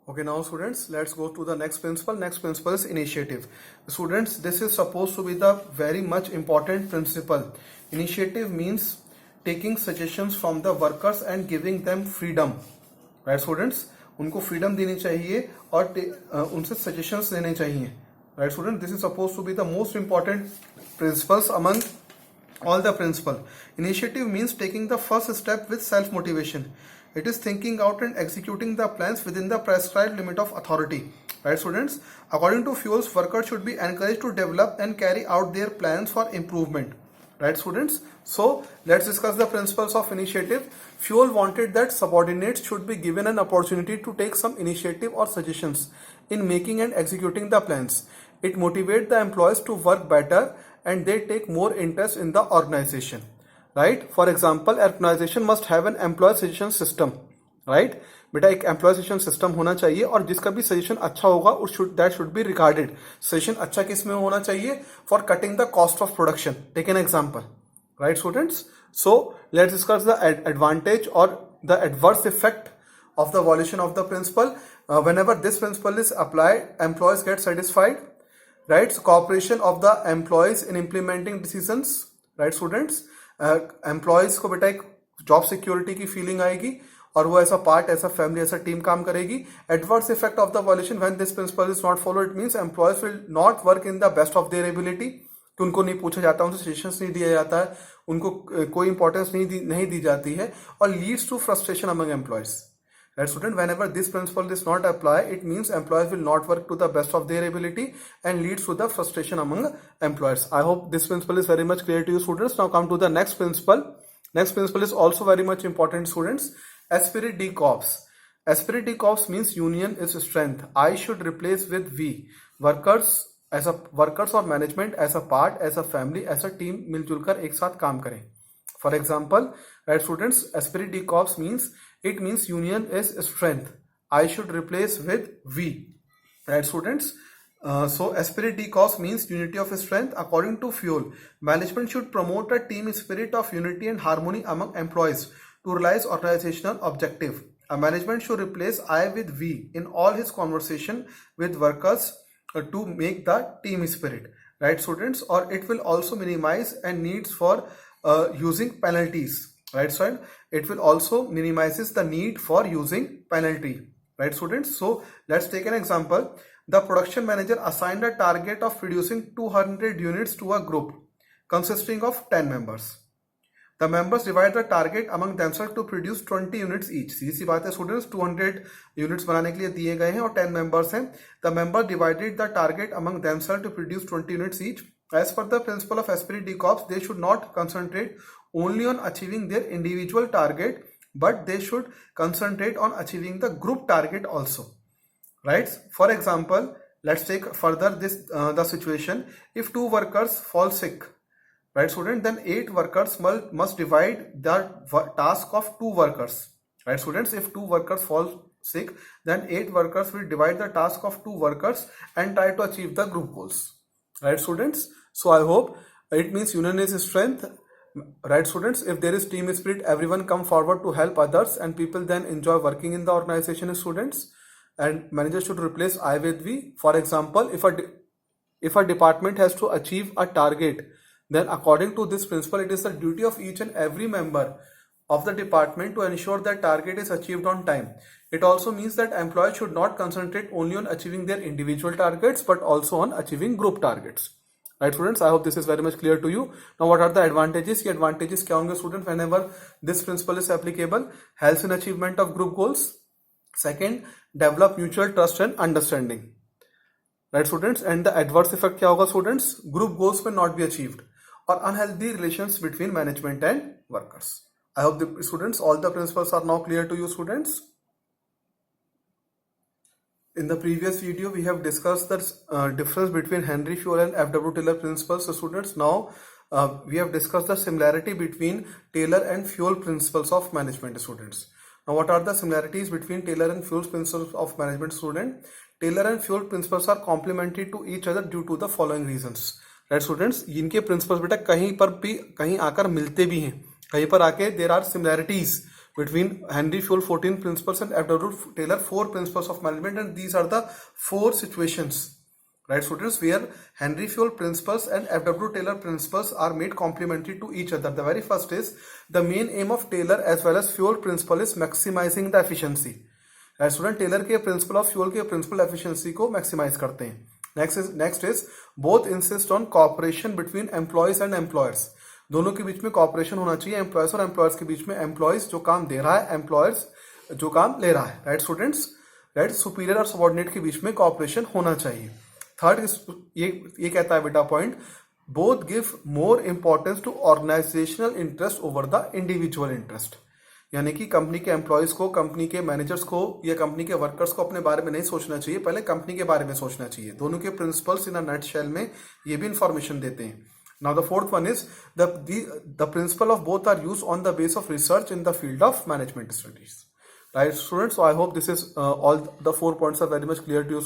Okay, now students, let's go to the next principle. Next principle is initiative. Students, this is supposed to be the very much important principle. Initiative means taking suggestions from the workers and giving them freedom. Right, students? उनको freedom देनी चाहिए और उनसे suggestions लेने चाहिए. Right, students? This is supposed to be the most important principles among all the principle. Initiative means taking the first step with self-motivation. It is thinking out and executing the plans within the prescribed limit of authority. Right, students? According to Fuels, workers should be encouraged to develop and carry out their plans for improvement. Right, students? So, let's discuss the principles of initiative. Fuel wanted that subordinates should be given an opportunity to take some initiative or suggestions in making and executing the plans. It motivates the employees to work better and they take more interest in the organization. Right? For example, organization must have an employee suggestion system. Right? बेटा एक employ suggestion system होना चाहिए और जिसका भी suggestion अच्छा होगा that should be regarded. Suggestion अच्छा किस में होना चाहिए? For cutting the cost of production. Take an example. Right students? So let's discuss the advantage और the adverse effect of the violation of the principle. Whenever this principle is applied, employees get satisfied. Right? So cooperation of the employees in implementing decisions. Right, students? Employees को बेटा एक job security की feeling आएगी और वो ऐसा part, ऐसा family, ऐसा टीम काम करेगी. Adverse effect of the violation when this principle is not follow, it means employees will not work in the best of their ability. कि उनको नहीं पूछा जाता, उनसे सजेशंस नहीं दिया जाता है, उनको कोई इंपॉर्टेंस नहीं दी जाती है और leads to frustration among employees. Right, student? Whenever this principle is not applied, it means employees will not work to the best of their ability and leads to the frustration among employers. I hope this principle is very much clear to you, students. Now come to the next principle. Next principle is also very much important, students. Esprit de corps. Esprit de corps means union is strength. I should replace with we. Workers or management as a part, as a family, as a team मिलजुल कर एक साथ काम करें. For example, right, students, esprit de corps means it means union is strength. I should replace with we. Right, students? So esprit de corps means unity of strength. According to Fuel, management should promote a team spirit of unity and harmony among employees to realize organizational objective. A management should replace I with we in all his conversation with workers to make the team spirit. Right, students? Or it will also minimize and needs for using penalties. Right, so it will also minimizes the need for using penalty. Right, students? So let's take an example. The production manager assigned a target of producing 200 units to a group consisting of 10 members. The members divide the target among themselves to produce 20 units each. सीधी सी बात है students, 200 units बनाने के लिए दिए गए हैं और 10 members हैं. The member divided the target among themselves to produce 20 units each. As per the principle of esprit de corps, they should not concentrate only on achieving their individual target, but they should concentrate on achieving the group target also. Right? For example, let's take further the situation. If 2 workers fall sick, right, student, then 8 workers must divide the task of 2 workers. Right, students? If 2 workers fall sick, then 8 workers will divide the task of 2 workers and try to achieve the group goals. Right, students? So I hope it means union is strength. Right, students? If there is team spirit, everyone come forward to help others and people then enjoy working in the organization, students. And manager should replace I with we. For example, if a department has to achieve a target, then according to this principle, it is the duty of each and every member of the department to ensure that target is achieved on time. It also means that employees should not concentrate only on achieving their individual targets, but also on achieving group targets. Right, students? I hope this is very much clear to you. Now, what are the advantages? ये advantages क्या होंगे students whenever this principle is applicable? Helps in achievement of group goals. Second, develop mutual trust and understanding. Right, students? And the adverse effect क्या होगा students? Group goals may not be achieved or unhealthy relations between management and workers. I hope the students, all the principles are now clear to you, students. In the previous video, we have discussed the difference between Henry Fuel and F.W. Taylor principles. So students, now we have discussed the similarity between Taylor and Fuel principles of management, students. Now, what are the similarities between Taylor and Fuel's principles of management, student? Taylor and Fuel principles are complementary to each other due to the following reasons. Right, students? इनके principles बेटा कहीं पर भी कहीं आकर मिलते भी हैं, कहीं पर आके there are similarities between Henry Fayol 14 principles and F.W. Taylor 4 principles of management, and these are the 4 situations, right students, where Henry Fayol principles and F.W. Taylor principles are made complementary to each other. The very first is the main aim of Taylor as well as Fayol principle is maximizing the efficiency. right student, Taylor के principle of Fayol के principal efficiency को maximize करते हैं. Next is both insist on cooperation between employees and employers. दोनों के बीच में corporation होना चाहिए, एम्प्लॉयज और एम्प्लॉयर्स के बीच में. एम्प्लॉयज जो काम दे रहा है, एम्प्लॉयर्स जो काम ले रहा है. राइट स्टूडेंट्स, राइट, सुपीरियर और सबॉर्डिनेट के बीच में कॉपरेशन होना चाहिए. थर्ड, ये कहता है बेटा point, both give more importance to organisational interest over the individual interest. यानी कि कंपनी के एम्प्लॉयज को, कंपनी के मैनेजर्स को या कंपनी के वर्कर्स को अपने बारे में नहीं सोचना चाहिए, पहले कंपनी के बारे में सोचना चाहिए. दोनों के प्रिंसिपल्स इन अ नटशेल में ये भी इंफॉर्मेशन देते हैं. Now the fourth one is the principle of both are used on the base of research in the field of management studies. Right students, so I hope this is all the 4 points are very much clear to you.